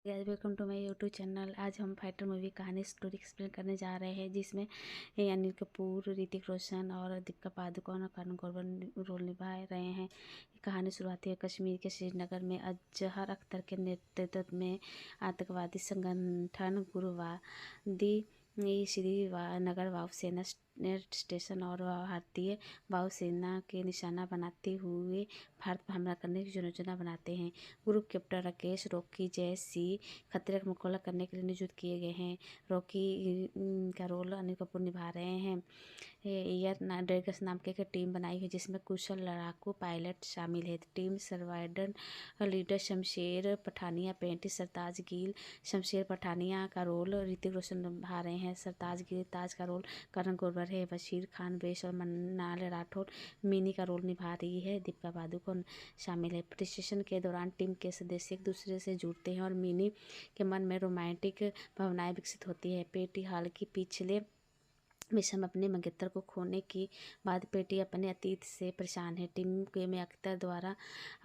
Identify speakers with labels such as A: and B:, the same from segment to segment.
A: Guys, welcome to my YouTube channel. आज हम Fighter movie कहानी स्टोरी एक्सप्लेन करने जा रहे हैं, जिसमें अनिल कपूर, ऋतिक रोशन और दीपिका पादुकोण और करण जौहर रोल निभा रहे हैं। कहानी शुरुआती है कश्मीर के श्रीनगर में अजहर अख्तर के नेतृत्व में आतंकवादी संगठन गुरुवादी श्रीनगर वायुसेना स्टेशन और भारतीय वायुसेना के निशाना बनाते हुए भारत पर हमला करने की योजना बनाते हैं। ग्रुप कैप्टन राकेश रॉकी जैसी खतरे का मुकाबला करने के लिए नियुक्त किए गए हैं। रॉकी का रोल अनिल कपूर निभा रहे हैं। एयर ड्रैगन्स नाम की एक टीम बनाई है, जिसमें कुशल लड़ाकू पायलट शामिल है। टीम सर्वाइडन लीडर शमशेर पठानिया, पेंटी सरताज गिल। शमशेर पठानिया का रोल ऋतिक रोशन निभा रहे हैं। सरताज गिल ताज का रोल करण जौहर है। बशीर खान बेश और मन्नाल राठौर मिनी का रोल निभा रही है। दीपिका पादुकोण शामिल है। स्टेशन के दौरान टीम के सदस्य एक दूसरे से जुड़ते हैं और मिनी के मन में रोमांटिक भावनाएं विकसित होती है। पेटी हाल की पिछले मिशन अपने मंगेतर को खोने के बाद पेटी अपने अतीत से परेशान है। टीम के में अख्तर द्वारा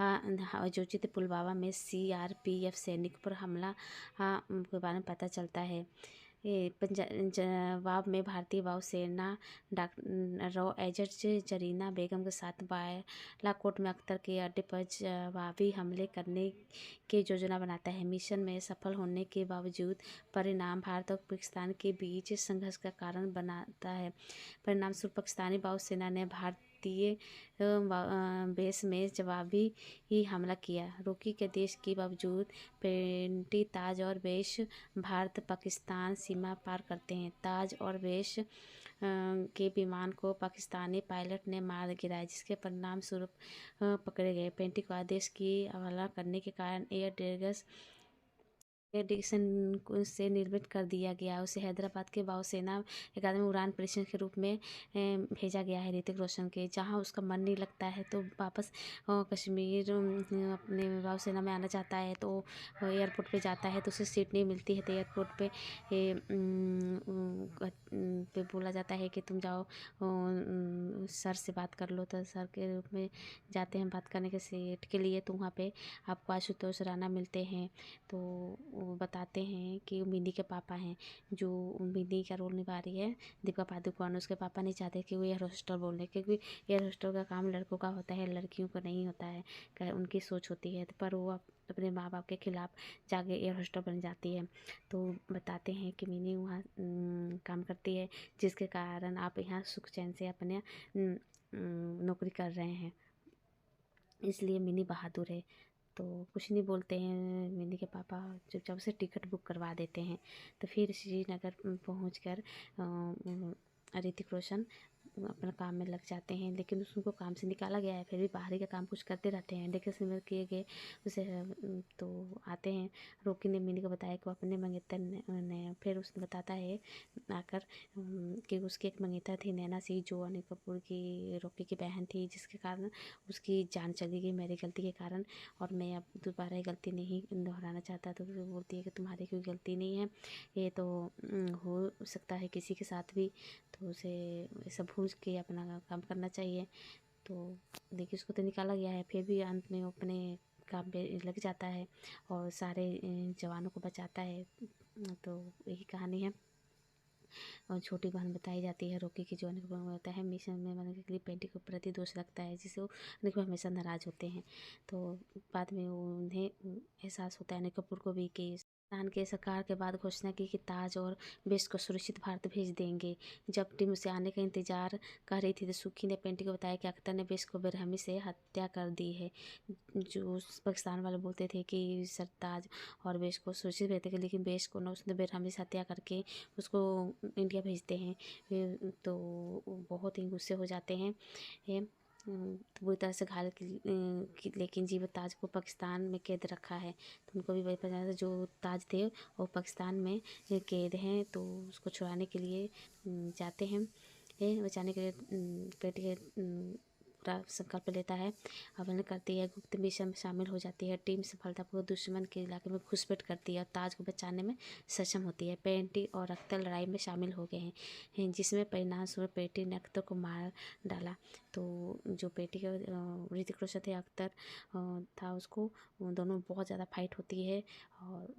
A: आयोजित पुलवामा में CRPF सैनिकों पर हमला के बारे में पता चलता है। जवाब में भारतीय वायुसेना रॉ एजर जरीना बेगम के साथ बालाकोट में अख्तर के अड्डे पर जवाबी हमले करने की योजना बनाता है। मिशन में सफल होने के बावजूद परिणाम भारत और पाकिस्तान के बीच संघर्ष का कारण बनाता है। परिणामस्वरूप पाकिस्तानी वायुसेना ने भारतीय बेस में जवाबी ही हमला किया। रॉकी के देश के बावजूद पेंटी, ताज और बेश भारत पाकिस्तान सीमा पार करते हैं। ताज और बेश के विमान को पाकिस्तानी पायलट ने मार गिराया, जिसके परिणाम स्वरूप पकड़े गए। पेंटी को आदेश की अवहेलना करने के कारण एयर ड्रैगन्स एडिशन से निर्मित कर दिया गया। उसे हैदराबाद के वायुसेना अकादमी में उड़ान परीक्षण के रूप में भेजा गया है। ऋतिक रोशन के जहां उसका मन नहीं लगता है तो वापस कश्मीर अपने वायुसेना में आना चाहता है, तो एयरपोर्ट पे जाता है तो उसे सीट नहीं मिलती है। तो एयरपोर्ट पे बोला जाता है कि तुम जाओ सर से बात कर लो। तो सर के रूप में जाते हैं बात करने के सीट के लिए। तो वहाँ पे आपको आशुतोष राणा मिलते हैं। तो वो बताते हैं कि वो मिनी के पापा हैं, जो मिनी का रोल निभा रही है दीपिका पादुकोण। उसके पापा नहीं चाहते कि वो एयर होस्टर बोले, क्योंकि एयर होस्टर का काम लड़कों का होता है, लड़कियों का नहीं होता है, उनकी सोच होती है। पर वो अपने माँ बाप के खिलाफ जाके एयर होस्टर बन जाती है। तो बताते हैं कि मिनी वहाँ काम करती है, जिसके कारण आप यहाँ सुख चैन से अपने नौकरी कर रहे हैं, इसलिए मिनी बहादुर है। तो कुछ नहीं बोलते हैं मिनी के पापा, चुपचाप से टिकट बुक करवा देते हैं। तो फिर श्रीनगर पहुँच कर ऋतिक रोशन अपना काम में लग जाते हैं, लेकिन उसको काम से निकाला गया है। फिर भी बाहरी का काम कुछ करते रहते हैं। लेकिन सिमर किए गए उसे तो आते हैं। रॉकी ने मिनी को बताया कि वो अपने मंगेतर ने फिर उसने बताता है आकर कि उसकी एक मंगेतर थी नैना सिंह, जो अनिल कपूर की रॉकी की बहन थी, जिसके कारण उसकी जान चली गई मेरी गलती के कारण, और मैं अब दोबारा ये गलती नहीं दोहराना चाहता। तो वो बोलती है कि तुम्हारी कोई गलती नहीं है, ये तो हो सकता है किसी के साथ भी, तो उसे सब भूल के अपना काम करना चाहिए। तो देखिए उसको तो निकाला गया है, फिर भी अंत में वो अपने काम पे लग जाता है और सारे जवानों को बचाता है। तो यही कहानी है। और छोटी बहन बताई जाती है रॉकी की, जो अनिल कपूर होता है मिशन में बनने के लिए पेंटी के प्रति दोष रखता है, जिससे वो अनिल कपूर हमेशा नाराज़ होते हैं। तो बाद में उन्हें एहसास होता है अनिल कपूर को भी कि पाकिस्तान के सरकार के बाद घोषणा की कि ताज और बेश को सुरक्षित भारत भेज देंगे। जब टीम उसे आने का इंतजार कर रही थी, तो सुखी ने पेंटी को बताया कि अख्तर ने बेश को बेरहमी से हत्या कर दी है। जो पाकिस्तान वाले बोलते थे कि सरताज और बेश को सुरक्षित भेजते थे, लेकिन बेश को ना उसने बेरहमी से हत्या करके उसको इंडिया भेजते हैं। तो बहुत ही गुस्से हो जाते हैं। तो बुरी तरह से घायल लेकिन जीवित ताज को पाकिस्तान में कैद रखा है। तो उनको भी वही पता था जो ताज थे वो पाकिस्तान में कैद हैं, तो उसको छुड़ाने के लिए जाते हैं। बचाने के लिए पेट के पूरा संकल्प लेता है, अवहेलना करती है, गुप्त मिशन में शामिल हो जाती है। टीम सफलतापूर्वक दुश्मन के इलाके में घुसपैठ करती है और ताज को बचाने में सक्षम होती है। पेंटी और अख्तर लड़ाई में शामिल हो गए हैं, जिसमें परिणाम स्वरूप पेंटी ने अख्तर को मार डाला। तो जो पेंटी के ऋतिक रोशन थे, अख्तर था, उसको दोनों बहुत ज़्यादा फाइट होती है और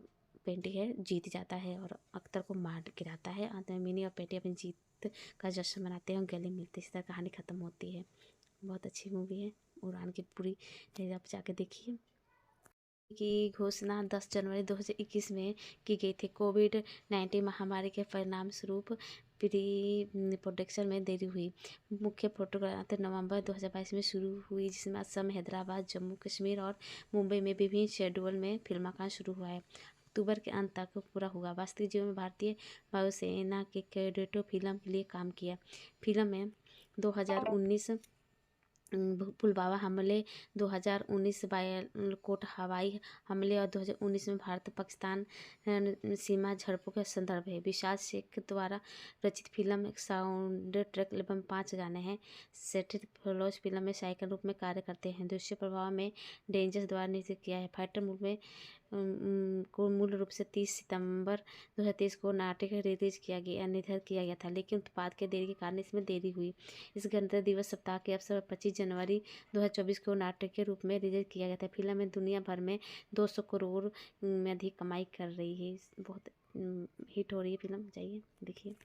A: पेंटी है जीत जाता है और अख्तर को मार गिराता है। अंत में मिनी और पेंटी अपनी जीत का जश्न मनाते हैं और गले मिलते हैं। इस तरह कहानी ख़त्म होती है। बहुत अच्छी मूवी है उड़ान की पूरी, आप जाके देखिए। की घोषणा 10 जनवरी 2021 में की गई थी। कोविड-19 महामारी के परिणाम स्वरूप प्री प्रोडक्शन में देरी हुई। मुख्य फोटोग्राफी नवंबर 2022 में शुरू हुई, जिसमें असम, हैदराबाद, जम्मू कश्मीर और मुंबई में विभिन्न शेड्यूल में फिल्मांकन शुरू हुआ है। अक्टूबर के अंत तक पूरा हुआ। वास्तविक जीवन में भारतीय वायुसेना के कैडेटों फिल्म के लिए काम किया। फिल्म में 2019 पुलवामा हमले, 2019 बालाकोट हवाई हमले और 2019 में भारत पाकिस्तान सीमा झड़पों का संदर्भ है। विशाल शेख द्वारा रचित फिल्म साउंड ट्रैक एल्बम 5 गाने हैं। सेट्रिक फ्लोज फिल्म में सहायक रूप में कार्य करते हैं। दृश्य प्रभाव में डेंजर्स द्वारा निर्देशित किया है। फाइटर मूवी में को मूल रूप से 30 सितंबर 2023 को नाटक रिलीज किया गया निर्धारित किया गया था, लेकिन उत्पाद के देरी के कारण इसमें देरी हुई। इस गणतंत्र दिवस सप्ताह के अवसर पर 25 जनवरी 2024 को नाटक के रूप में रिलीज किया गया था। फिल्म में दुनिया भर में 200 करोड़ में अधिक कमाई कर रही है। बहुत हिट हो रही है फिल्म, जाइए देखिए।